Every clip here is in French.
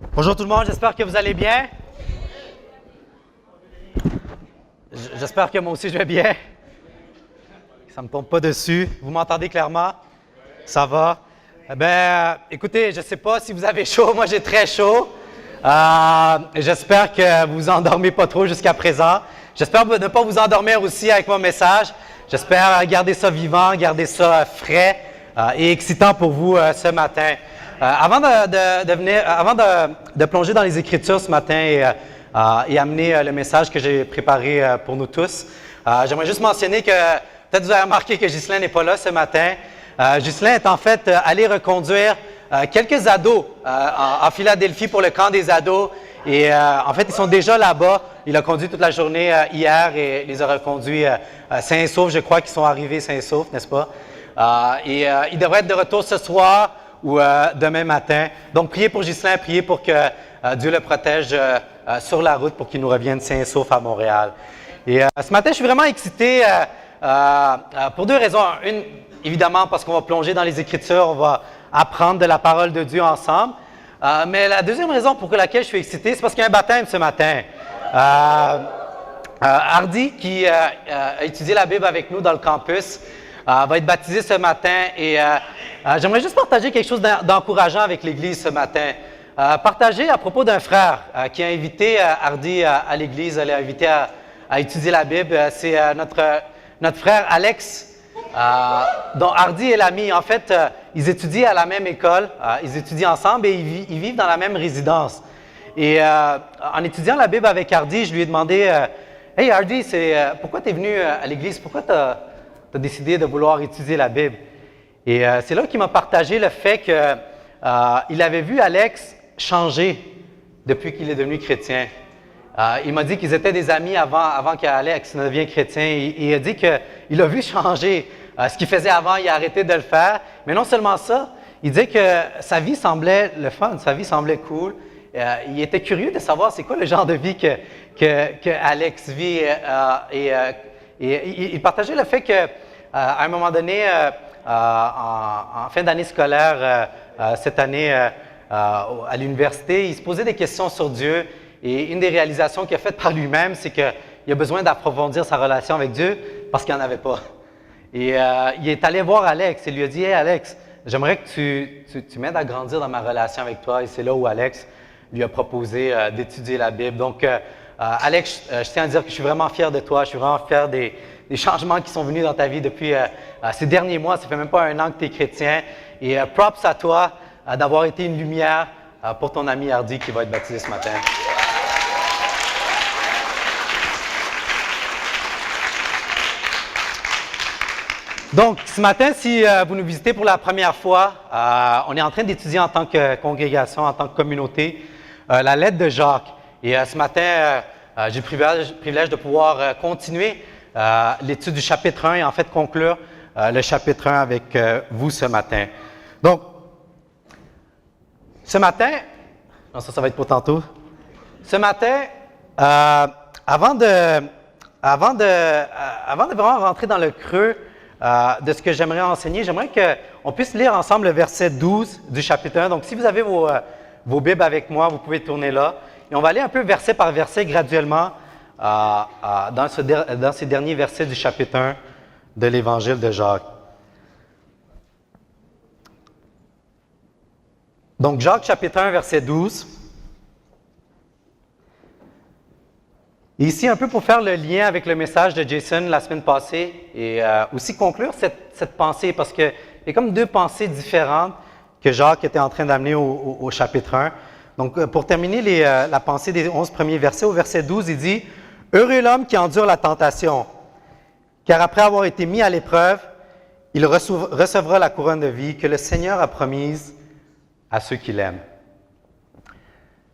Bonjour tout le monde, j'espère que vous allez bien. J'espère que moi aussi je vais bien. Ça ne me tombe pas dessus. Vous m'entendez clairement? Ça va? Écoutez, je ne sais pas si vous avez chaud. Moi, j'ai très chaud. J'espère que vous vous endormez pas trop jusqu'à présent. J'espère ne pas vous endormir aussi avec mon message. J'espère garder ça vivant, garder ça frais et excitant pour vous ce matin. Avant de plonger dans les Écritures ce matin et amener le message que j'ai préparé pour nous tous, j'aimerais juste mentionner que peut-être vous avez remarqué que Ghislain n'est pas là ce matin. Ghislain est en fait allé reconduire quelques ados en Philadelphie pour le camp des ados. Et en fait, ils sont déjà là-bas. Il a conduit toute la journée hier et les a reconduits sains et saufs. Je crois qu'ils sont arrivés sains et saufs, n'est-ce pas? Il devrait être de retour ce soir ou demain matin. Donc, priez pour Ghislain, priez pour que Dieu le protège sur la route pour qu'il nous revienne sains et saufs à Montréal. Et ce matin, je suis vraiment excité pour deux raisons. Une, évidemment, parce qu'on va plonger dans les Écritures, on va apprendre de la parole de Dieu ensemble. Mais la deuxième raison pour laquelle je suis excité, c'est parce qu'il y a un baptême ce matin. Hardy, qui a étudié la Bible avec nous dans le campus, va être baptisé ce matin. Et j'aimerais juste partager quelque chose d'encourageant avec l'Église ce matin. Partager à propos d'un frère qui a invité Hardy à l'Église, l'a invité à étudier la Bible. C'est notre frère Alex, dont Hardy est l'ami. En fait, ils étudient à la même école, ils étudient ensemble et ils vivent dans la même résidence. Et en étudiant la Bible avec Hardy, je lui ai demandé Hey Hardy, pourquoi tu es venu à l'église? Pourquoi tu as décidé de vouloir étudier la Bible? Et c'est là qu'il m'a partagé le fait qu'il avait vu Alex changer depuis qu'il est devenu chrétien. Il m'a dit qu'ils étaient des amis avant qu'Alex ne devienne chrétien. Et il a dit qu'il a vu changer. Ce qu'il faisait avant, il a arrêté de le faire. Mais non seulement ça, il disait que sa vie semblait le fun, sa vie semblait cool. Il était curieux de savoir c'est quoi le genre de vie que Alex vit. Et il partageait le fait qu'à un moment donné, en fin d'année scolaire, cette année à l'université, il se posait des questions sur Dieu. Et une des réalisations qu'il a faites par lui-même, c'est qu'il a besoin d'approfondir sa relation avec Dieu parce qu'il n'en avait pas. Et il est allé voir Alex et lui a dit « Hey Alex, j'aimerais que tu m'aides à grandir dans ma relation avec toi. » Et c'est là où Alex lui a proposé d'étudier la Bible. Donc, Alex, je tiens à dire que je suis vraiment fier de toi. Je suis vraiment fier des changements qui sont venus dans ta vie depuis ces derniers mois. Ça fait même pas un an que tu es chrétien. Et props à toi d'avoir été une lumière pour ton ami Hardy qui va être baptisé ce matin. Donc, ce matin, si vous nous visitez pour la première fois, on est en train d'étudier en tant que congrégation, en tant que communauté, la lettre de Jacques. Et ce matin, j'ai le privilège de pouvoir continuer l'étude du chapitre 1 et en fait conclure le chapitre 1 avec vous ce matin. Donc, ce matin, non, ça va être pour tantôt. Ce matin, avant de vraiment rentrer dans le creux de ce que j'aimerais enseigner, j'aimerais qu'on puisse lire ensemble le verset 12 du chapitre 1. Donc, si vous avez vos Bibles avec moi, vous pouvez tourner là. Et on va aller un peu verset par verset graduellement dans ces derniers versets du chapitre 1 de l'Évangile de Jacques. Donc, Jacques chapitre 1, verset 12. Et ici, un peu pour faire le lien avec le message de Jason la semaine passée et aussi conclure cette pensée, parce qu'il y a comme deux pensées différentes que Jacques était en train d'amener au chapitre 1. Donc, pour terminer la pensée des 11 premiers versets, au verset 12, il dit « Heureux l'homme qui endure la tentation, car après avoir été mis à l'épreuve, il recevra la couronne de vie que le Seigneur a promise à ceux qui l'aiment. »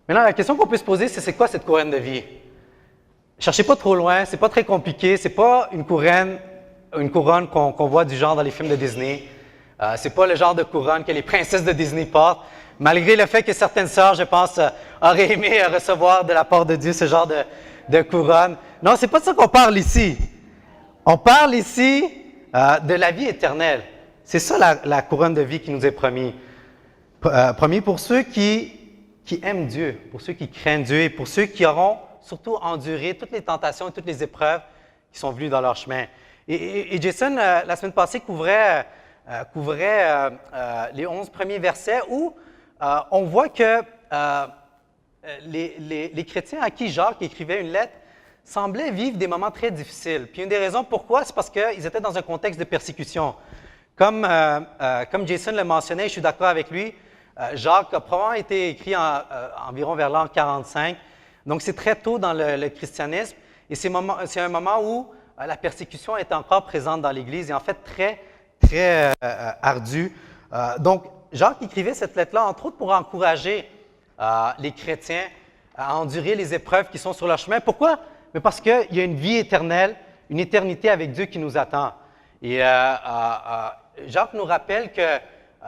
Maintenant, la question qu'on peut se poser, c'est quoi cette couronne de vie? Cherchez pas trop loin, c'est pas très compliqué, c'est pas une couronne qu'on voit du genre dans les films de Disney. C'est pas le genre de couronne que les princesses de Disney portent, malgré le fait que certaines sœurs, je pense, auraient aimé recevoir de la part de Dieu ce genre de couronne. Non, c'est pas de ça qu'on parle ici. On parle ici de la vie éternelle. C'est ça la couronne de vie qui nous est promis pour ceux qui qui aiment Dieu, pour ceux qui craignent Dieu et pour ceux qui auront surtout enduré toutes les tentations et toutes les épreuves qui sont venues dans leur chemin. Et Jason, la semaine passée, couvrait les 11 premiers versets où on voit que les chrétiens à qui Jacques écrivait une lettre semblaient vivre des moments très difficiles. Puis une des raisons pourquoi, c'est parce qu'ils étaient dans un contexte de persécution. Comme Jason le mentionnait, je suis d'accord avec lui, Jacques a probablement été écrit environ vers l'an 45. Donc c'est très tôt dans le christianisme et c'est un moment où la persécution est encore présente dans l'Église et en fait très, très ardue. Donc Jacques écrivait cette lettre-là, entre autres pour encourager les chrétiens à endurer les épreuves qui sont sur leur chemin. Pourquoi? Mais parce qu'il y a une vie éternelle, une éternité avec Dieu qui nous attend. Et Jacques nous rappelle que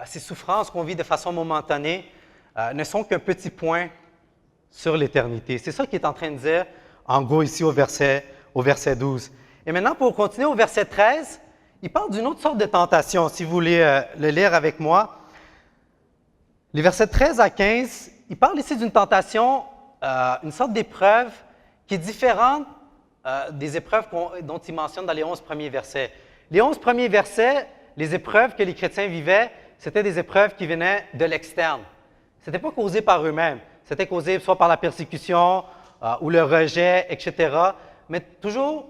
ces souffrances qu'on vit de façon momentanée ne sont qu'un petit point sur l'éternité. C'est ça qu'il est en train de dire, en gros, ici au verset 12. Et maintenant, pour continuer au verset 13, il parle d'une autre sorte de tentation, si vous voulez le lire avec moi. Les versets 13 à 15, il parle ici d'une tentation, une sorte d'épreuve qui est différente des épreuves dont il mentionne dans les 11 premiers versets. Les 11 premiers versets, les épreuves que les chrétiens vivaient, c'était des épreuves qui venaient de l'externe. Ce n'était pas causé par eux-mêmes. C'était causé soit par la persécution ou le rejet, etc., mais toujours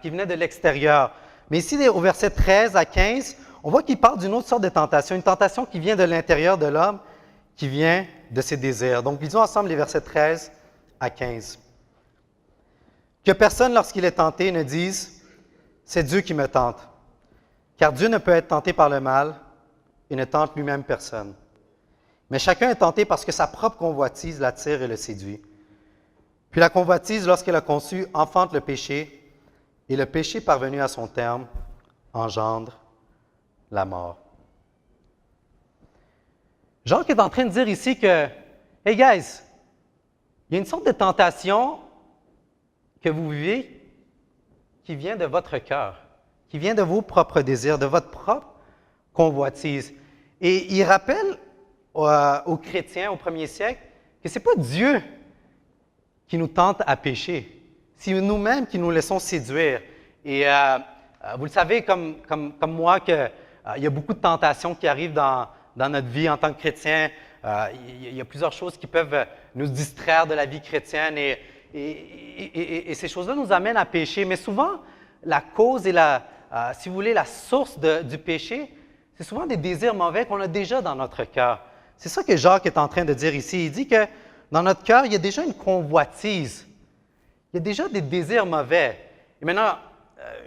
qui venait de l'extérieur. Mais ici, au verset 13 à 15, on voit qu'il parle d'une autre sorte de tentation, une tentation qui vient de l'intérieur de l'homme, qui vient de ses désirs. Donc, lisons ensemble les versets 13 à 15. Que personne, lorsqu'il est tenté, ne dise « C'est Dieu qui me tente », car Dieu ne peut être tenté par le mal et ne tente lui-même personne. Mais chacun est tenté parce que sa propre convoitise l'attire et le séduit. Puis la convoitise, lorsqu'elle a conçu, enfante le péché, et le péché parvenu à son terme engendre la mort. Jacques est en train de dire ici que, « Hey guys, il y a une sorte de tentation que vous vivez qui vient de votre cœur, qui vient de vos propres désirs, de votre propre convoitise. » Et il rappelle aux chrétiens au premier siècle que ce n'est pas Dieu qui nous tente à pécher, c'est nous-mêmes qui nous laissons séduire. Et vous le savez comme moi qu'il y a beaucoup de tentations qui arrivent dans notre vie en tant que chrétien. Il y a plusieurs choses qui peuvent nous distraire de la vie chrétienne et ces choses-là nous amènent à pécher. Mais souvent, la cause et si vous voulez, la source du péché, c'est souvent des désirs mauvais qu'on a déjà dans notre cœur. C'est ça que Jacques est en train de dire ici. Il dit que dans notre cœur, il y a déjà une convoitise. Il y a déjà des désirs mauvais. Et maintenant,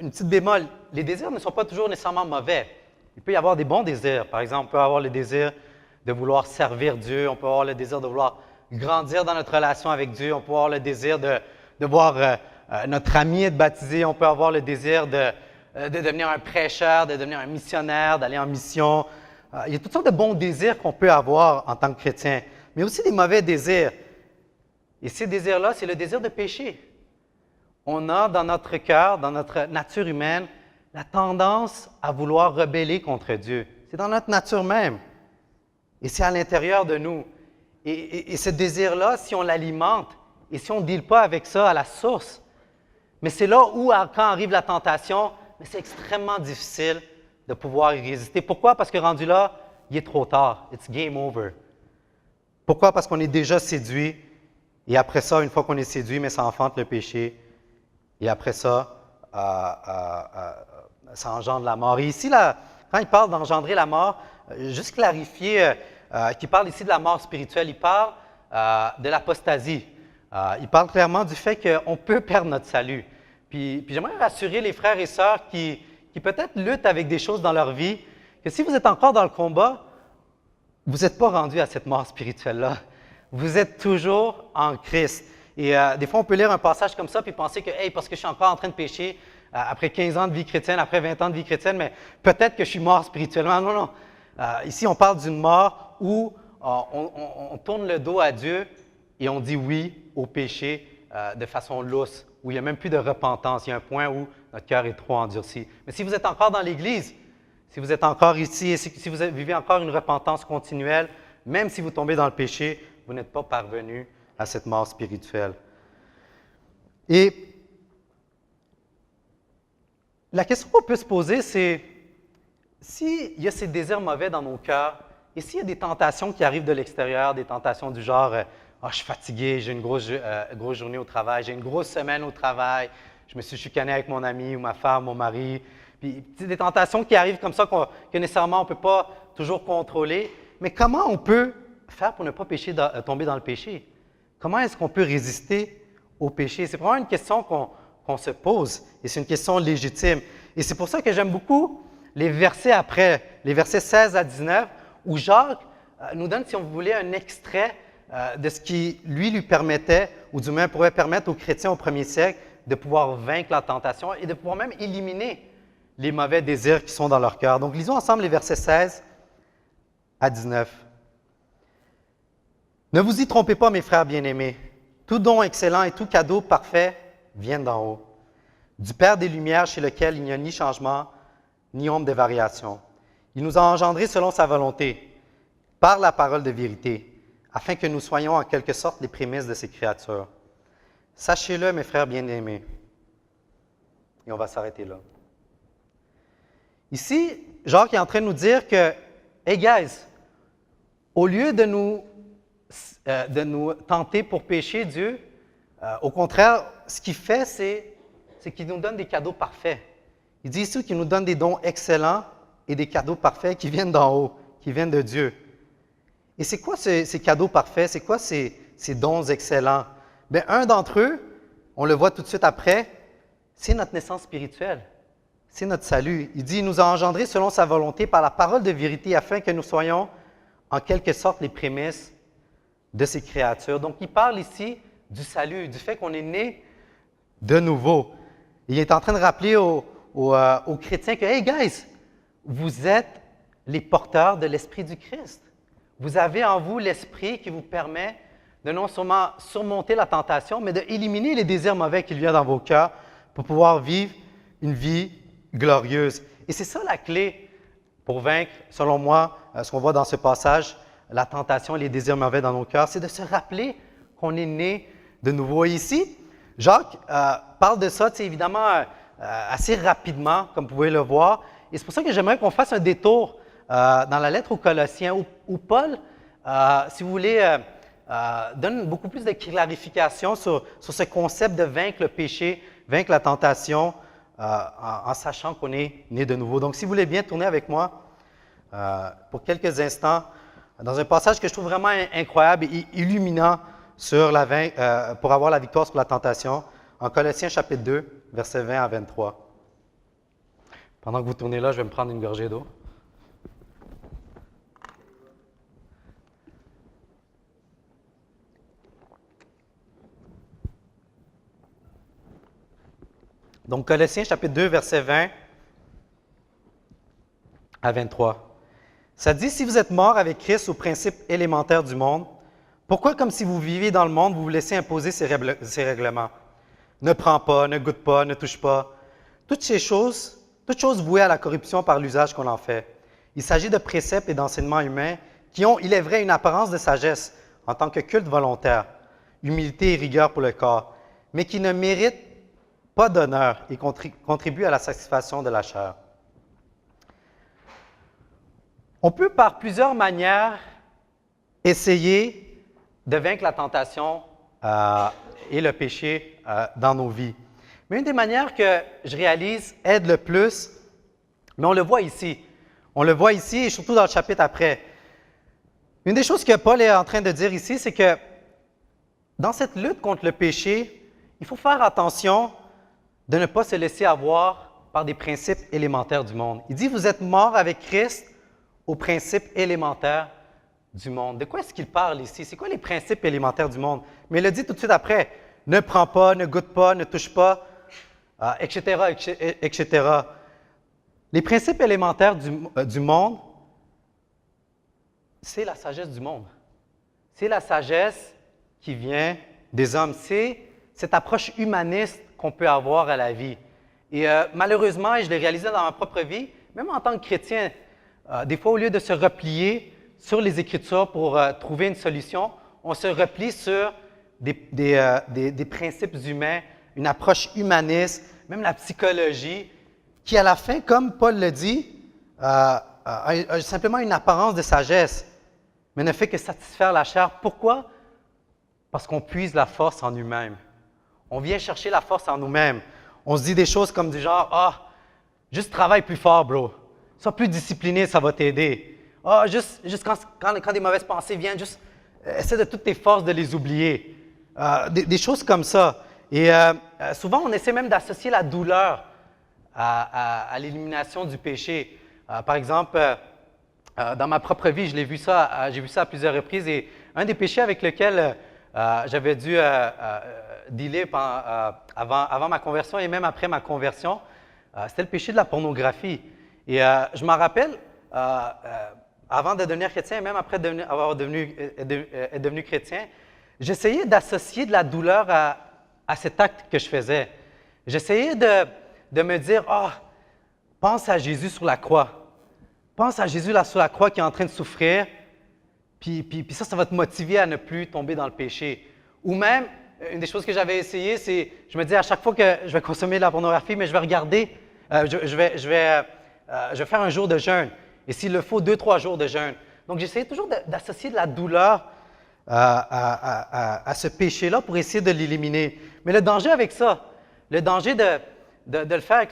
une petite bémol, les désirs ne sont pas toujours nécessairement mauvais. Il peut y avoir des bons désirs. Par exemple, on peut avoir le désir de vouloir servir Dieu, on peut avoir le désir de vouloir grandir dans notre relation avec Dieu, on peut avoir le désir de voir notre ami être baptisé, on peut avoir le désir de devenir un prêcheur, de devenir un missionnaire, d'aller en mission. Il y a toutes sortes de bons désirs qu'on peut avoir en tant que chrétien, mais aussi des mauvais désirs. Et ces désirs-là, c'est le désir de pécher. On a dans notre cœur, dans notre nature humaine, la tendance à vouloir rebeller contre Dieu. C'est dans notre nature même. Et c'est à l'intérieur de nous. Et ce désir-là, si on l'alimente et si on ne deal pas avec ça à la source, mais c'est là où, quand arrive la tentation, mais c'est extrêmement difficile de pouvoir y résister. Pourquoi? Parce que rendu là, il est trop tard. It's game over. Pourquoi? Parce qu'on est déjà séduit. Et après ça, une fois qu'on est séduit, mais ça enfante le péché. Et après ça, ça engendre la mort. Et ici, là, quand il parle d'engendrer la mort, juste clarifier qu'il parle ici de la mort spirituelle, il parle de l'apostasie. Il parle clairement du fait qu'on peut perdre notre salut. Puis j'aimerais rassurer les frères et sœurs qui peut-être luttent avec des choses dans leur vie, que si vous êtes encore dans le combat, vous n'êtes pas rendu à cette mort spirituelle-là. Vous êtes toujours en Christ. Et des fois, on peut lire un passage comme ça puis penser que, hey, parce que je suis encore en train de pécher, après 15 ans de vie chrétienne, après 20 ans de vie chrétienne, mais peut-être que je suis mort spirituellement. Non, non. Ici, on parle d'une mort où on tourne le dos à Dieu et on dit oui au péché de façon lousse, où il n'y a même plus de repentance. Il y a un point où notre cœur est trop endurci. Mais si vous êtes encore dans l'Église, si vous êtes encore ici et si vous vivez encore une repentance continuelle, même si vous tombez dans le péché, vous n'êtes pas parvenu à cette mort spirituelle. Et la question qu'on peut se poser, c'est s'il y a ces désirs mauvais dans nos cœurs, et s'il y a des tentations qui arrivent de l'extérieur, des tentations du genre je suis fatigué, j'ai une grosse journée au travail, j'ai une grosse semaine au travail, je me suis chicané avec mon ami ou ma femme, mon mari. Puis des tentations qui arrivent comme ça que nécessairement on ne peut pas toujours contrôler. Mais comment on peut faire pour ne pas tomber dans le péché? Comment est-ce qu'on peut résister au péché? C'est vraiment une question qu'on se pose et c'est une question légitime. Et c'est pour ça que j'aime beaucoup les versets après, les versets 16 à 19, où Jacques nous donne, si on voulait, un extrait de ce qui lui permettait, ou du moins pourrait permettre aux chrétiens au premier siècle de pouvoir vaincre la tentation et de pouvoir même éliminer les mauvais désirs qui sont dans leur cœur. Donc, lisons ensemble les versets 16 à 19. « Ne vous y trompez pas, mes frères bien-aimés. Tout don excellent et tout cadeau parfait viennent d'en haut, du Père des Lumières chez lequel il n'y a ni changement, ni ombre de variation. Il nous a engendrés selon sa volonté, par la parole de vérité, afin que nous soyons en quelque sorte les prémices de ses créatures. Sachez-le, mes frères bien-aimés. » Et on va s'arrêter là. Ici, Jacques est en train de nous dire que, « Hey guys, au lieu de nous tenter pour pécher Dieu, au contraire, ce qu'il fait, c'est qu'il nous donne des cadeaux parfaits. Il dit ici qu'il nous donne des dons excellents et des cadeaux parfaits qui viennent d'en haut, qui viennent de Dieu. Et c'est quoi ces cadeaux parfaits? C'est quoi ces dons excellents? Bien, un d'entre eux, on le voit tout de suite après, c'est notre naissance spirituelle. C'est notre salut. Il dit, il nous a engendrés selon sa volonté par la parole de vérité afin que nous soyons en quelque sorte les prémices de ses créatures. Donc, il parle ici du salut, du fait qu'on est né de nouveau. Il est en train de rappeler aux chrétiens que, « Hey guys, vous êtes les porteurs de l'Esprit du Christ. Vous avez en vous l'Esprit qui vous permet de non seulement surmonter la tentation, mais d'éliminer les désirs mauvais qu'il y a dans vos cœurs pour pouvoir vivre une vie glorieuse. » Et c'est ça la clé pour vaincre, selon moi, ce qu'on voit dans ce passage, la tentation et les désirs mauvais dans nos cœurs, c'est de se rappeler qu'on est né de nouveau. Et ici, Jacques parle de ça, évidemment, assez rapidement, comme vous pouvez le voir. Et c'est pour ça que j'aimerais qu'on fasse un détour dans la lettre aux Colossiens, où Paul, si vous voulez, donne beaucoup plus de clarification sur ce concept de vaincre le péché, vaincre la tentation, en sachant qu'on est né de nouveau. Donc, si vous voulez bien tourner avec moi pour quelques instants dans un passage que je trouve vraiment incroyable et illuminant pour avoir la victoire sur la tentation, en Colossiens chapitre 2, versets 20 à 23. Pendant que vous tournez là, je vais me prendre une gorgée d'eau. Donc, Colossiens chapitre 2, versets 20 à 23. Ça dit, « Si vous êtes morts avec Christ aux principes élémentaires du monde, pourquoi, comme si vous viviez dans le monde, vous vous laissez imposer ces règlements? Ne prends pas, ne goûte pas, ne touche pas. Toutes choses vouées à la corruption par l'usage qu'on en fait. Il s'agit de préceptes et d'enseignements humains qui ont, il est vrai, une apparence de sagesse en tant que culte volontaire, humilité et rigueur pour le corps, mais qui ne méritent pas d'honneur et contribuent à la satisfaction de la chair. » On peut par plusieurs manières essayer de vaincre la tentation et le péché dans nos vies. Mais une des manières que je réalise aide le plus, mais on le voit ici. On le voit ici et surtout dans le chapitre après. Une des choses que Paul est en train de dire ici, c'est que dans cette lutte contre le péché, il faut faire attention de ne pas se laisser avoir par des principes élémentaires du monde. Il dit, vous êtes morts avec Christ aux principes élémentaires du monde. De quoi est-ce qu'il parle ici? C'est quoi les principes élémentaires du monde? Mais il le dit tout de suite après, ne prends pas, ne goûte pas, ne touche pas, etc., etc. Les principes élémentaires du monde, c'est la sagesse du monde. C'est la sagesse qui vient des hommes. C'est cette approche humaniste qu'on peut avoir à la vie. Et malheureusement, et je l'ai réalisé dans ma propre vie, même en tant que chrétien, des fois, au lieu de se replier sur les Écritures pour trouver une solution, on se replie sur des principes humains, une approche humaniste, même la psychologie, qui à la fin, comme Paul le dit, a simplement une apparence de sagesse, mais ne fait que satisfaire la chair. Pourquoi? Parce qu'on puise la force en nous-mêmes. On vient chercher la force en nous-mêmes. On se dit des choses comme du genre, « Ah, juste travaille plus fort, bro. Sois plus discipliné, ça va t'aider. Ah, juste quand des mauvaises pensées viennent, juste essaie de toutes tes forces de les oublier. » Des choses comme ça. Et souvent, on essaie même d'associer la douleur à l'élimination du péché. Par exemple, dans ma propre vie, j'ai vu ça à plusieurs reprises. Et un des péchés avec lesquels j'avais dû dealer avant ma conversion et même après ma conversion, c'était le péché de la pornographie. Et je m'en rappelle, avant de devenir chrétien et même après être devenu chrétien, j'essayais d'associer de la douleur à cet acte que je faisais. J'essayais de me dire, pense à Jésus sur la croix. Pense à Jésus là sur la croix qui est en train de souffrir, puis ça va te motiver à ne plus tomber dans le péché. Ou même, une des choses que j'avais essayé, c'est, je me dis à chaque fois que je vais consommer de la pornographie, mais je vais regarder, je vais faire un jour de jeûne. Et s'il le faut, 2-3 jours de jeûne. Donc, j'essayais toujours d'associer de la douleur à ce péché-là pour essayer de l'éliminer. Mais le danger avec ça, le danger de le faire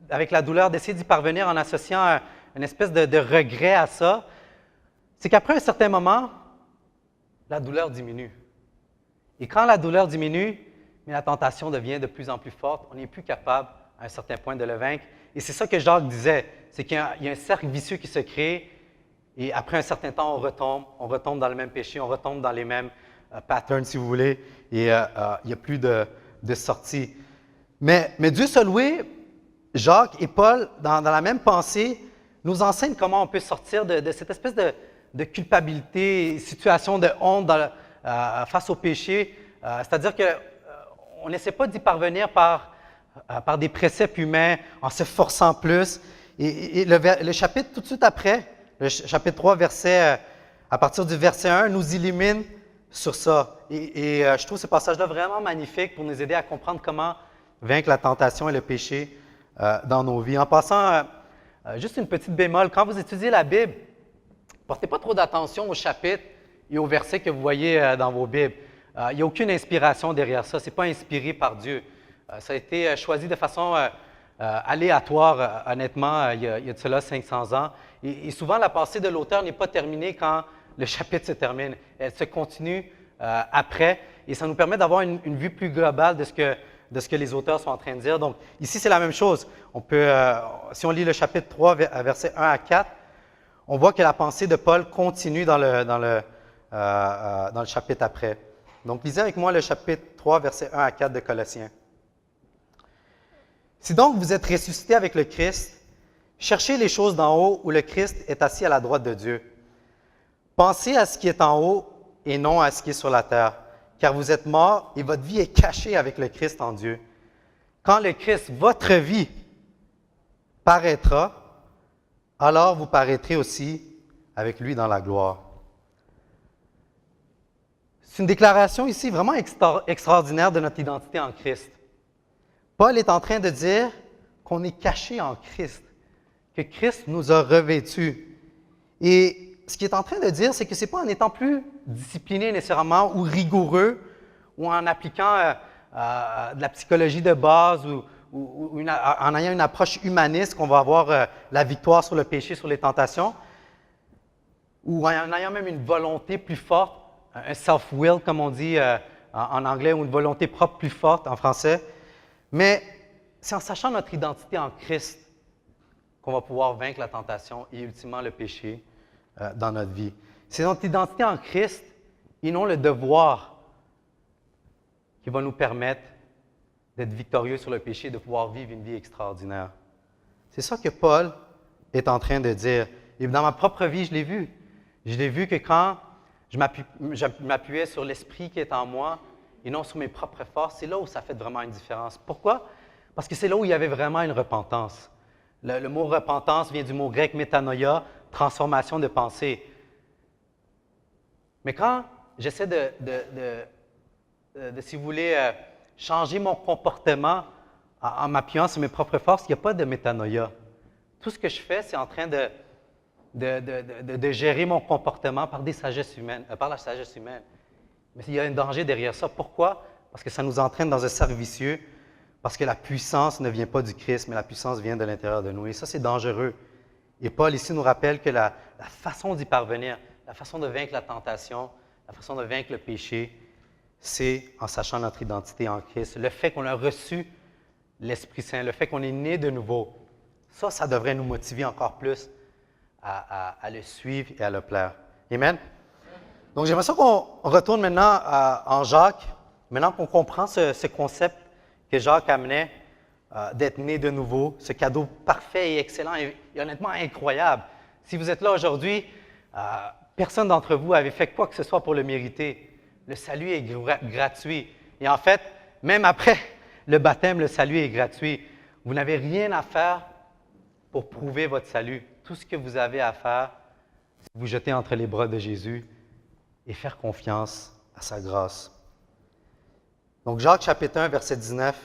avec la douleur, d'essayer d'y parvenir en associant une espèce de regret à ça, c'est qu'après un certain moment, la douleur diminue. Et quand la douleur diminue, mais la tentation devient de plus en plus forte, on n'est plus capable à un certain point de le vaincre. Et c'est ça que Jacques disait, c'est qu'il y a un cercle vicieux qui se crée, et après un certain temps, on retombe dans le même péché, on retombe dans les mêmes patterns, si vous voulez, et il n'y a plus de sortie. Mais Dieu soit loué, Jacques et Paul, dans la même pensée, nous enseignent comment on peut sortir de cette espèce de culpabilité, situation de honte face au péché. C'est-à-dire qu'on n'essaie pas d'y parvenir par des préceptes humains, en se forçant plus. Et le chapitre tout de suite après, le chapitre 3, à partir du verset 1, nous illumine sur ça. Et je trouve ce passage-là vraiment magnifique pour nous aider à comprendre comment vaincre la tentation et le péché dans nos vies. En passant, juste une petite bémol, quand vous étudiez la Bible, portez pas trop d'attention aux chapitres et aux versets que vous voyez dans vos Bibles. Il n'y a aucune inspiration derrière ça. Ce n'est pas inspiré par Dieu. Ça a été choisi de façon aléatoire, honnêtement, il y a de cela 500 ans. Et souvent, la pensée de l'auteur n'est pas terminée quand le chapitre se termine. Elle se continue après. Et ça nous permet d'avoir une vue plus globale de ce que les auteurs sont en train de dire. Donc, ici, c'est la même chose. On peut, si on lit le chapitre 3, versets 1 à 4, on voit que la pensée de Paul continue dans le chapitre après. Donc, lisez avec moi le chapitre 3, versets 1 à 4 de Colossiens. « Si donc vous êtes ressuscités avec le Christ, cherchez les choses d'en haut où le Christ est assis à la droite de Dieu. Pensez à ce qui est en haut et non à ce qui est sur la terre, car vous êtes morts et votre vie est cachée avec le Christ en Dieu. Quand le Christ, votre vie, paraîtra, alors vous paraîtrez aussi avec lui dans la gloire. » C'est une déclaration ici vraiment extraordinaire de notre identité en Christ. Paul est en train de dire qu'on est caché en Christ, que Christ nous a revêtus. Et ce qu'il est en train de dire, c'est que ce n'est pas en étant plus discipliné nécessairement ou rigoureux ou en appliquant de la psychologie de base ou en ayant une approche humaniste qu'on va avoir la victoire sur le péché, sur les tentations, ou en ayant même une volonté plus forte, un self-will, comme on dit en anglais, ou une volonté propre plus forte en français. Mais c'est en sachant notre identité en Christ qu'on va pouvoir vaincre la tentation et ultimement le péché dans notre vie. C'est notre identité en Christ et non le devoir qui va nous permettre d'être victorieux sur le péché et de pouvoir vivre une vie extraordinaire. C'est ça que Paul est en train de dire. Et dans ma propre vie, je l'ai vu. Je l'ai vu que quand je m'appuyais sur l'Esprit qui est en moi et non sur mes propres forces, c'est là où ça fait vraiment une différence. Pourquoi? Parce que c'est là où il y avait vraiment une repentance. Le mot repentance vient du mot grec métanoïa, transformation de pensée. Mais quand j'essaie si vous voulez, changer mon comportement en m'appuyant sur mes propres forces, il n'y a pas de métanoïa. Tout ce que je fais, c'est en train de gérer mon comportement par la sagesse humaine. Mais il y a un danger derrière ça. Pourquoi? Parce que ça nous entraîne dans un cercle vicieux, parce que la puissance ne vient pas du Christ, mais la puissance vient de l'intérieur de nous. Et ça, c'est dangereux. Et Paul ici nous rappelle que la façon d'y parvenir, la façon de vaincre la tentation, la façon de vaincre le péché, c'est en sachant notre identité en Christ. Le fait qu'on a reçu l'Esprit Saint, le fait qu'on est né de nouveau, ça devrait nous motiver encore plus à le suivre et à le plaire. Amen? Donc, j'aimerais ça qu'on retourne maintenant en Jacques, maintenant qu'on comprend ce concept que Jacques amenait d'être né de nouveau, ce cadeau parfait et excellent et honnêtement incroyable. Si vous êtes là aujourd'hui, personne d'entre vous avait fait quoi que ce soit pour le mériter. Le salut est gratuit. Et en fait, même après le baptême, le salut est gratuit. Vous n'avez rien à faire pour prouver votre salut. Tout ce que vous avez à faire, c'est vous jeter entre les bras de Jésus et faire confiance à sa grâce. Donc, Jacques chapitre 1, verset 19.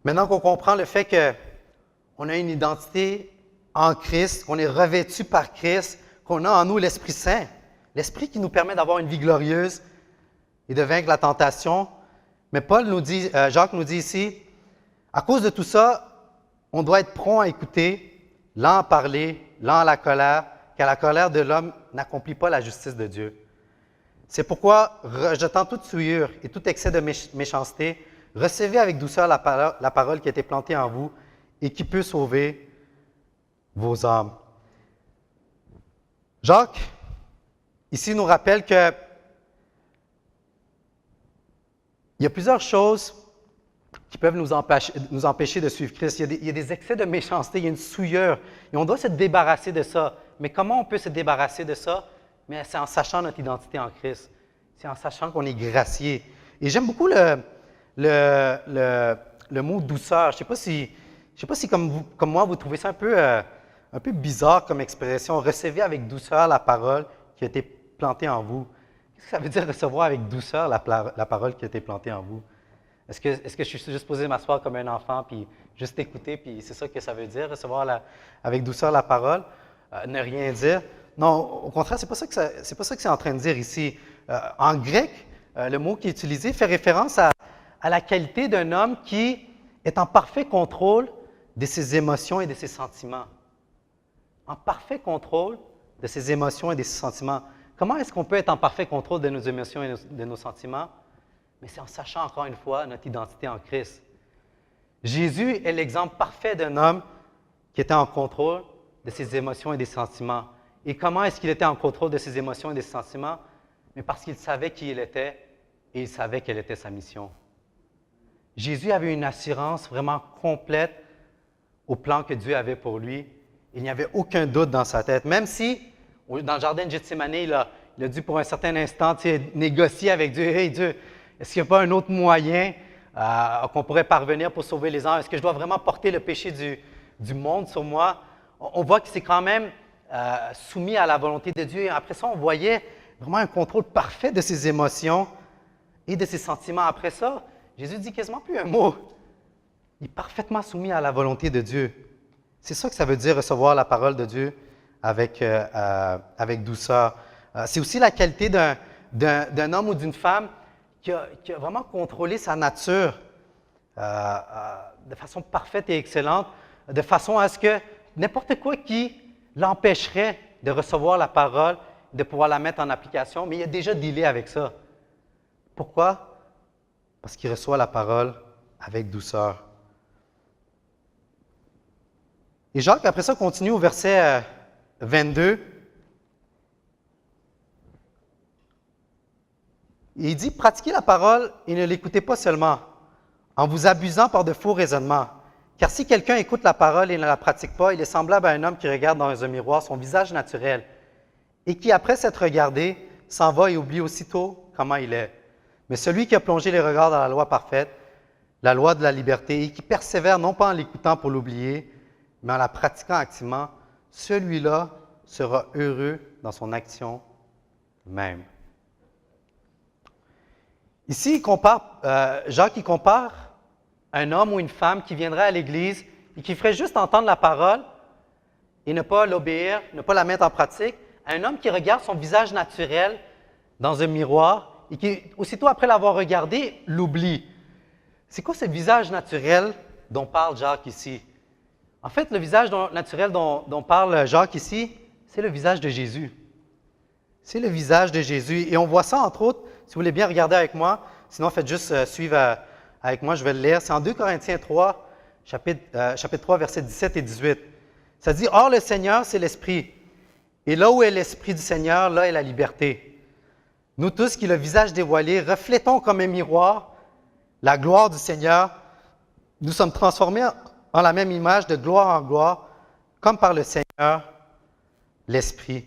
Maintenant qu'on comprend le fait qu'on a une identité en Christ, qu'on est revêtu par Christ, qu'on a en nous l'Esprit Saint, l'Esprit qui nous permet d'avoir une vie glorieuse et de vaincre la tentation. Mais Jacques nous dit ici, à cause de tout ça, on doit être prompt à écouter, lent à parler, lent à la colère, car la colère de l'homme n'accomplit pas la justice de Dieu. C'est pourquoi, rejetant toute souillure et tout excès de méchanceté, recevez avec douceur la parole qui a été plantée en vous et qui peut sauver vos âmes. Jacques, ici, nous rappelle qu'il y a plusieurs choses qui peuvent nous empêcher de suivre Christ. Il y a des excès de méchanceté, il y a une souillure, et on doit se débarrasser de ça. Mais comment on peut se débarrasser de ça? Mais c'est en sachant notre identité en Christ. C'est en sachant qu'on est gracié. Et j'aime beaucoup le mot douceur. Je ne sais pas si comme moi, vous trouvez ça un peu bizarre comme expression. Recevez avec douceur la parole qui a été plantée en vous. Qu'est-ce que ça veut dire recevoir avec douceur la parole qui a été plantée en vous? Est-ce que je suis juste supposé m'asseoir comme un enfant puis juste écouter, puis c'est ça que ça veut dire, recevoir avec douceur la parole? Ne rien dire? Non, au contraire, c'est pas ça que c'est en train de dire ici. En grec, le mot qui est utilisé fait référence à la qualité d'un homme qui est en parfait contrôle de ses émotions et de ses sentiments. En parfait contrôle de ses émotions et de ses sentiments. Comment est-ce qu'on peut être en parfait contrôle de nos émotions et de nos sentiments? Mais c'est en sachant encore une fois notre identité en Christ. Jésus est l'exemple parfait d'un homme qui était en contrôle de ses émotions et des sentiments. Et comment est-ce qu'il était en contrôle de ses émotions et des sentiments? Mais parce qu'il savait qui il était et il savait quelle était sa mission. Jésus avait une assurance vraiment complète au plan que Dieu avait pour lui. Il n'y avait aucun doute dans sa tête. Même si, dans le jardin de Gethsémani, il a dû pour un certain instant négocier avec Dieu. « Hey Dieu, est-ce qu'il n'y a pas un autre moyen qu'on pourrait parvenir pour sauver les âmes? Est-ce que je dois vraiment porter le péché du monde sur moi? » On voit qu'il s'est quand même soumis à la volonté de Dieu. Et après ça, on voyait vraiment un contrôle parfait de ses émotions et de ses sentiments. Après ça, Jésus dit quasiment plus un mot. Il est parfaitement soumis à la volonté de Dieu. C'est ça que ça veut dire recevoir la parole de Dieu avec douceur. C'est aussi la qualité d'un homme ou d'une femme qui a vraiment contrôlé sa nature de façon parfaite et excellente, de façon à ce que n'importe quoi qui l'empêcherait de recevoir la parole, de pouvoir la mettre en application, mais il a déjà dealé avec ça. Pourquoi? Parce qu'il reçoit la parole avec douceur. Et Jacques, après ça, continue au verset 22. Il dit, « Pratiquez la parole et ne l'écoutez pas seulement, en vous abusant par de faux raisonnements. Car si quelqu'un écoute la parole et ne la pratique pas, il est semblable à un homme qui regarde dans un miroir son visage naturel et qui, après s'être regardé, s'en va et oublie aussitôt comment il est. Mais celui qui a plongé les regards dans la loi parfaite, la loi de la liberté, et qui persévère non pas en l'écoutant pour l'oublier, mais en la pratiquant activement, celui-là sera heureux dans son action même. Ici, Jacques il compare un homme ou une femme qui viendrait à l'Église et qui ferait juste entendre la parole et ne pas l'obéir, ne pas la mettre en pratique, à un homme qui regarde son visage naturel dans un miroir et qui, aussitôt après l'avoir regardé, l'oublie. C'est quoi ce visage naturel dont parle Jacques ici? En fait, le visage naturel dont parle Jacques ici, c'est le visage de Jésus. C'est le visage de Jésus. Et on voit ça, entre autres, si vous voulez bien regarder avec moi, sinon faites juste suivre avec moi, je vais le lire. C'est en 2 Corinthiens 3, chapitre 3, versets 17 et 18. Ça dit « Or, le Seigneur, c'est l'Esprit. Et là où est l'Esprit du Seigneur, là est la liberté. Nous tous qui, le visage dévoilé, reflétons comme un miroir la gloire du Seigneur. Nous sommes transformés en la même image de gloire en gloire, comme par le Seigneur, l'Esprit. »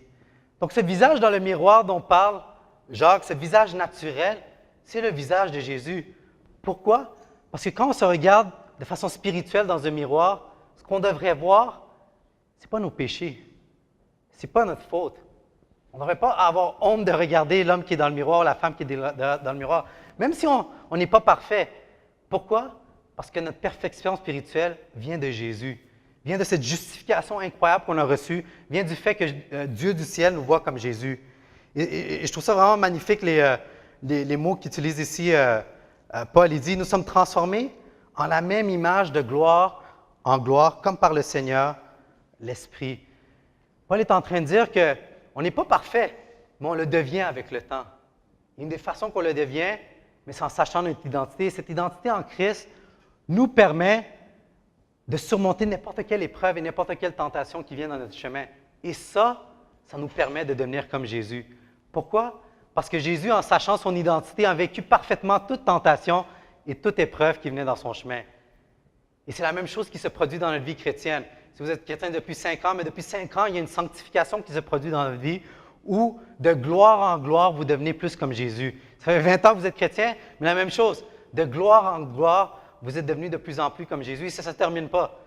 Donc, ce visage dans le miroir dont parle Jacques, ce visage naturel, c'est le visage de Jésus. Pourquoi? Parce que quand on se regarde de façon spirituelle dans un miroir, ce qu'on devrait voir, ce n'est pas nos péchés. Ce n'est pas notre faute. On ne devrait pas avoir honte de regarder l'homme qui est dans le miroir, la femme qui est dans le miroir, même si on n'est pas parfait. Pourquoi? Parce que notre perfection spirituelle vient de Jésus, vient de cette justification incroyable qu'on a reçue, vient du fait que Dieu du ciel nous voit comme Jésus. Et je trouve ça vraiment magnifique, les mots qu'utilise ici Paul. Il dit, nous sommes transformés en la même image de gloire en gloire, comme par le Seigneur, l'Esprit. Paul est en train de dire qu'on n'est pas parfait, mais on le devient avec le temps. Il y a une des façons qu'on le devient, mais c'est en sachant notre identité. Cette identité en Christ nous permet de surmonter n'importe quelle épreuve et n'importe quelle tentation qui vient dans notre chemin. Et ça nous permet de devenir comme Jésus. Pourquoi? Parce que Jésus, en sachant son identité, a vécu parfaitement toute tentation et toute épreuve qui venait dans son chemin. Et c'est la même chose qui se produit dans notre vie chrétienne. Si vous êtes chrétien depuis 5 ans, mais depuis 5 ans, il y a une sanctification qui se produit dans notre vie où, de gloire en gloire, vous devenez plus comme Jésus. Ça fait 20 ans que vous êtes chrétien, mais la même chose. De gloire en gloire, vous êtes devenu de plus en plus comme Jésus. Et ça ne se termine pas.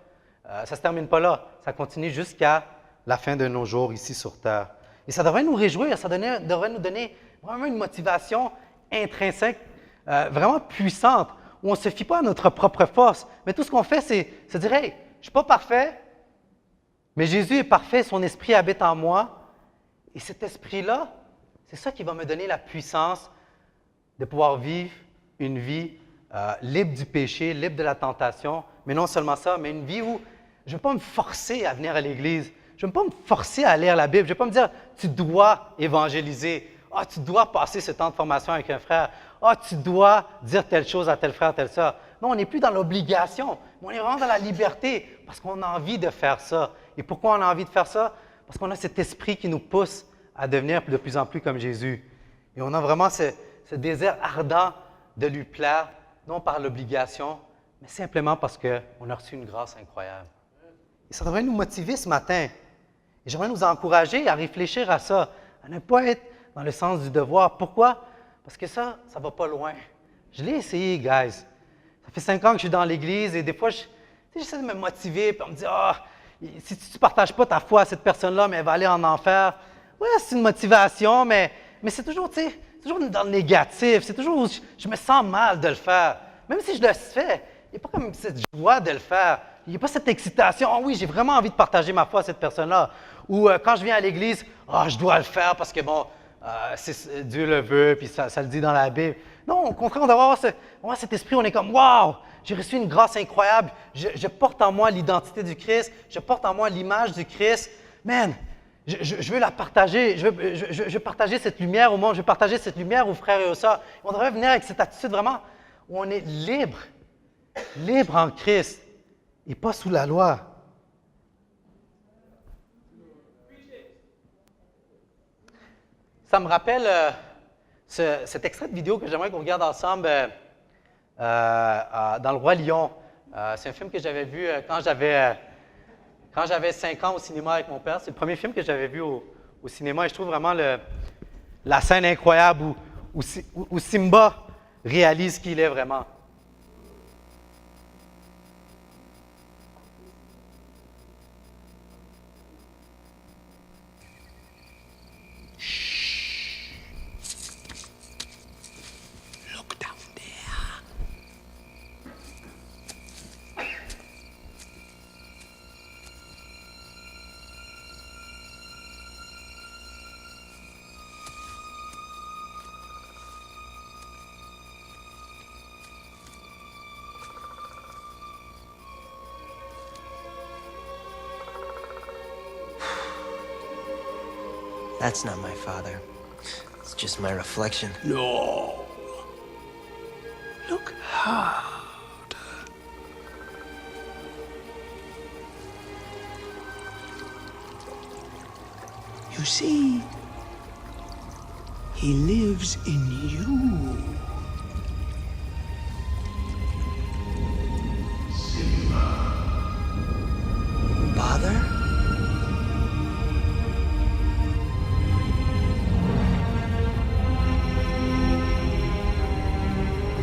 Ça ne se termine pas là. Ça continue jusqu'à la fin de nos jours ici sur Terre. Et ça devrait nous réjouir, ça devrait nous donner vraiment une motivation intrinsèque, vraiment puissante, où on ne se fie pas à notre propre force. Mais tout ce qu'on fait, c'est se dire, « Hey, je ne suis pas parfait, mais Jésus est parfait, son esprit habite en moi. » Et cet esprit-là, c'est ça qui va me donner la puissance de pouvoir vivre une vie libre du péché, libre de la tentation. Mais non seulement ça, mais une vie où je ne vais pas me forcer à venir à l'Église. Je ne vais pas me forcer à lire la Bible. Je ne vais pas me dire, tu dois évangéliser. Ah, tu dois passer ce temps de formation avec un frère. Ah, tu dois dire telle chose à tel frère, tel ça. Non, on n'est plus dans l'obligation, mais on est vraiment dans la liberté parce qu'on a envie de faire ça. Et pourquoi on a envie de faire ça? Parce qu'on a cet esprit qui nous pousse à devenir de plus en plus comme Jésus. Et on a vraiment ce désir ardent de lui plaire, non par l'obligation, mais simplement parce qu'on a reçu une grâce incroyable. Et ça devrait nous motiver ce matin. Et j'aimerais nous encourager à réfléchir à ça, à ne pas être dans le sens du devoir. Pourquoi? Parce que ça ne va pas loin. Je l'ai essayé, guys. Ça fait 5 ans que je suis dans l'Église et des fois, j'essaie de me motiver et me dire, si tu ne partages pas ta foi à cette personne-là, mais elle va aller en enfer. Oui, c'est une motivation, mais c'est toujours, toujours dans le négatif. C'est toujours où je me sens mal de le faire. Même si je le fais, il n'y a pas comme cette joie de le faire. Il n'y a pas cette excitation. Ah oui, j'ai vraiment envie de partager ma foi à cette personne-là. Ou quand je viens à l'Église, je dois le faire parce que bon, Dieu le veut, puis ça le dit dans la Bible. Non, au contraire, on doit avoir cet esprit, on est comme, wow, j'ai reçu une grâce incroyable. Je porte en moi l'identité du Christ. Je porte en moi l'image du Christ. Man, je veux la partager. Je veux partager cette lumière au monde. Je veux partager cette lumière aux frères et aux sœurs. On devrait venir avec cette attitude vraiment où on est libre. Libre en Christ et pas sous la loi. Ça me rappelle cet extrait de vidéo que j'aimerais qu'on regarde ensemble dans Le Roi Lion. C'est un film que j'avais vu quand j'avais 5 ans au cinéma avec mon père. C'est le premier film que j'avais vu au cinéma et je trouve vraiment la scène incroyable où Simba réalise qui il est vraiment. That's not my father. It's just my reflection. No. Look hard. You see, he lives in you. Father?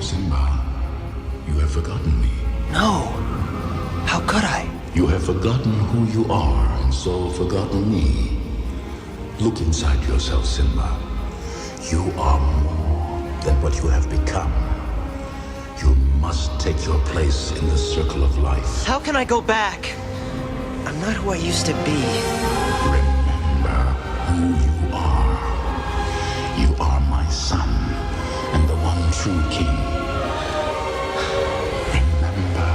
Simba, you have forgotten me. No. How could I? You have forgotten who you are, and so forgotten me. Look inside yourself, Simba. You are more than what you have become. You must take your place in the circle of life. How can I go back? I'm not who I used to be. Remember who you are. You are my son, and the one true king. Remember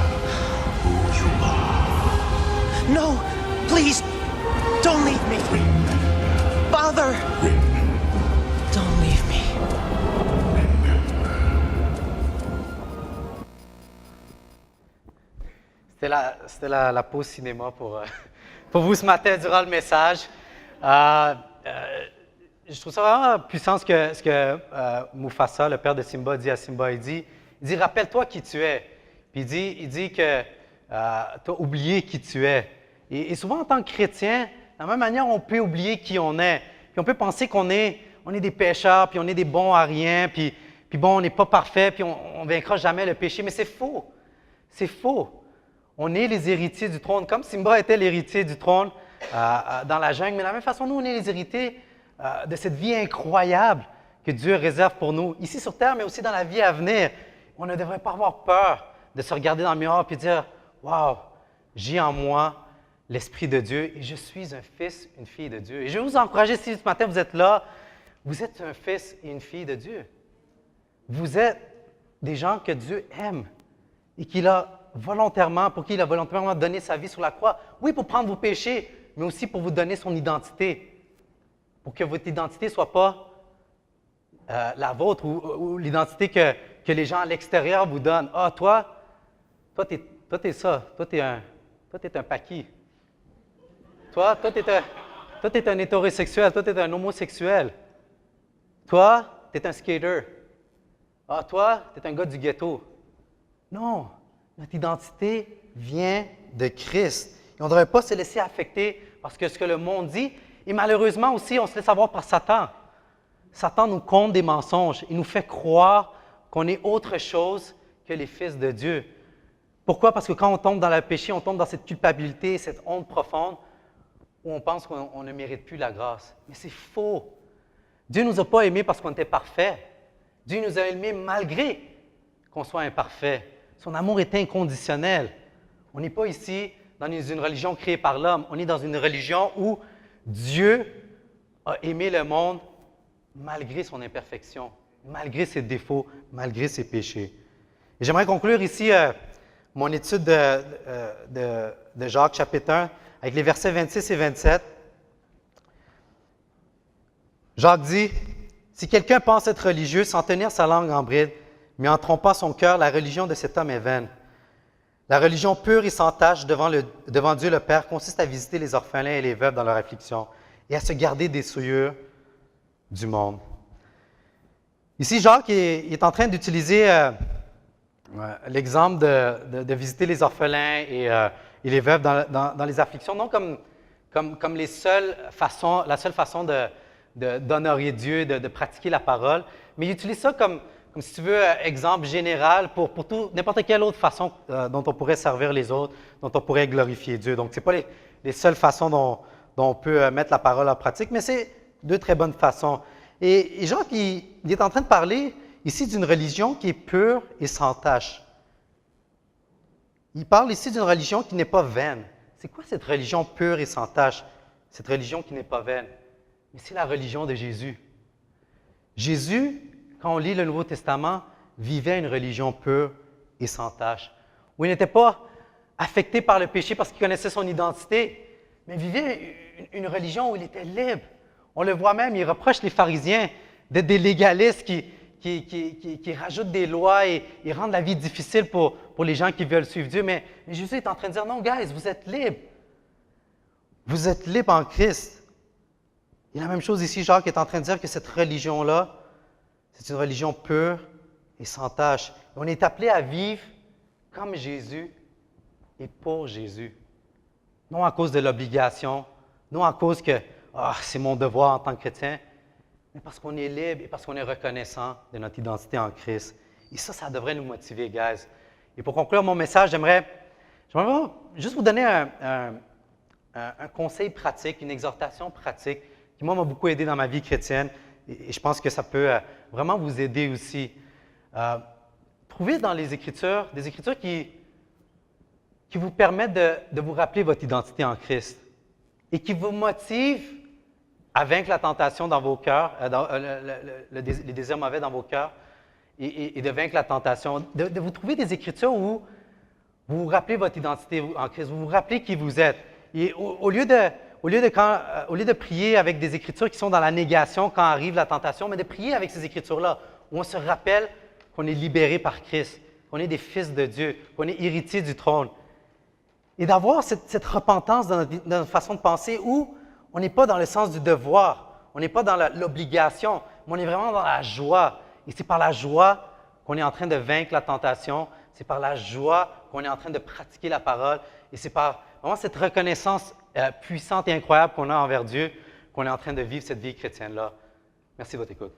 who you are. No! Please! Don't leave me! Remember. Father! Remember. Don't leave me. C'était la pause cinéma pour vous ce matin durant le message. Je trouve ça vraiment puissant ce que Mufasa, le père de Simba, dit à Simba. Il dit rappelle-toi qui tu es. Puis il dit que tu as oublié qui tu es. Et souvent, en tant que chrétien, de la même manière, on peut oublier qui on est. Puis on peut penser qu'on est des pécheurs, puis on est des bons à rien, puis bon, on n'est pas parfait, puis on ne vaincra jamais le péché. Mais c'est faux. C'est faux. On est les héritiers du trône, comme Simba était l'héritier du trône dans la jungle. Mais de la même façon, nous, on est les héritiers de cette vie incroyable que Dieu réserve pour nous, ici sur terre, mais aussi dans la vie à venir. On ne devrait pas avoir peur de se regarder dans le miroir et dire « Wow, j'ai en moi l'Esprit de Dieu et je suis un fils, une fille de Dieu. » Et je vais vous encourager, si ce matin vous êtes là, vous êtes un fils et une fille de Dieu. Vous êtes des gens que Dieu aime et qu'il a volontairement donné sa vie sur la croix. Oui, pour prendre vos péchés, mais aussi pour vous donner son identité. Pour que votre identité ne soit pas la vôtre ou l'identité que les gens à l'extérieur vous donnent. Ah, toi, t'es ça. Toi, t'es un paquis. Toi, t'es un hétérosexuel. Toi, t'es un homosexuel. Toi, t'es un skater. Ah, toi, t'es un gars du ghetto. Non. Notre identité vient de Christ. Et on ne devrait pas se laisser affecter par ce que le monde dit. Et malheureusement aussi, on se laisse avoir par Satan. Satan nous conte des mensonges. Il nous fait croire qu'on est autre chose que les fils de Dieu. Pourquoi? Parce que quand on tombe dans le péché, on tombe dans cette culpabilité, cette honte profonde, où on pense qu'on ne mérite plus la grâce. Mais c'est faux. Dieu ne nous a pas aimés parce qu'on était parfait. Dieu nous a aimés malgré qu'on soit imparfait. Son amour est inconditionnel. On n'est pas ici dans une religion créée par l'homme. On est dans une religion où Dieu a aimé le monde malgré son imperfection, malgré ses défauts, malgré ses péchés. Et j'aimerais conclure ici mon étude de Jacques chapitre 1 avec les versets 26 et 27. Jacques dit, « Si quelqu'un pense être religieux sans tenir sa langue en bride, mais en trompant son cœur, la religion de cet homme est vaine. La religion pure et sans tache devant Dieu le Père consiste à visiter les orphelins et les veuves dans leur affliction et à se garder des souillures du monde. » Ici, Jacques est en train d'utiliser l'exemple de visiter les orphelins et les veuves dans les afflictions, non comme la seule façon d'honorer Dieu, de pratiquer la parole, mais il utilise ça comme si tu veux, exemple général pour n'importe quelle autre façon dont on pourrait servir les autres, dont on pourrait glorifier Dieu. Donc, ce n'est pas les seules façons dont on peut mettre la parole en pratique, mais c'est deux très bonnes façons. Et Jacques, il est en train de parler ici d'une religion qui est pure et sans tache. Il parle ici d'une religion qui n'est pas vaine. C'est quoi cette religion pure et sans tache? Cette religion qui n'est pas vaine? Mais c'est la religion de Jésus. Jésus, quand on lit le Nouveau Testament, vivait une religion pure et sans tache, où il n'était pas affecté par le péché parce qu'il connaissait son identité, mais vivait une religion où il était libre, On le voit même, il reproche les pharisiens d'être des légalistes qui rajoutent des lois et rendent la vie difficile pour les gens qui veulent suivre Dieu. Mais Jésus est en train de dire, non, guys, vous êtes libres. Vous êtes libres en Christ. Et la même chose ici, Jacques est en train de dire que cette religion-là, c'est une religion pure et sans tache. On est appelé à vivre comme Jésus et pour Jésus. Non à cause de l'obligation, non à cause que c'est mon devoir en tant que chrétien, mais parce qu'on est libre et parce qu'on est reconnaissant de notre identité en Christ. Et ça devrait nous motiver, guys. Et pour conclure mon message, j'aimerais juste vous donner un conseil pratique, une exhortation pratique qui, moi, m'a beaucoup aidé dans ma vie chrétienne et je pense que ça peut vraiment vous aider aussi. Trouvez dans les Écritures des Écritures qui vous permettent de vous rappeler votre identité en Christ et qui vous motivent à vaincre la tentation dans vos cœurs, les désirs mauvais dans vos cœurs et de vaincre la tentation. De vous trouver des Écritures où vous vous rappelez votre identité en Christ, vous vous rappelez qui vous êtes. Et au lieu de prier avec des Écritures qui sont dans la négation quand arrive la tentation, mais de prier avec ces Écritures-là, où on se rappelle qu'on est libéré par Christ, qu'on est des fils de Dieu, qu'on est héritier du trône. Et d'avoir cette repentance dans notre façon de penser où on n'est pas dans le sens du devoir, on n'est pas dans l'obligation, mais on est vraiment dans la joie. Et c'est par la joie qu'on est en train de vaincre la tentation, c'est par la joie qu'on est en train de pratiquer la parole, et c'est par vraiment cette reconnaissance puissante et incroyable qu'on a envers Dieu qu'on est en train de vivre cette vie chrétienne-là. Merci de votre écoute.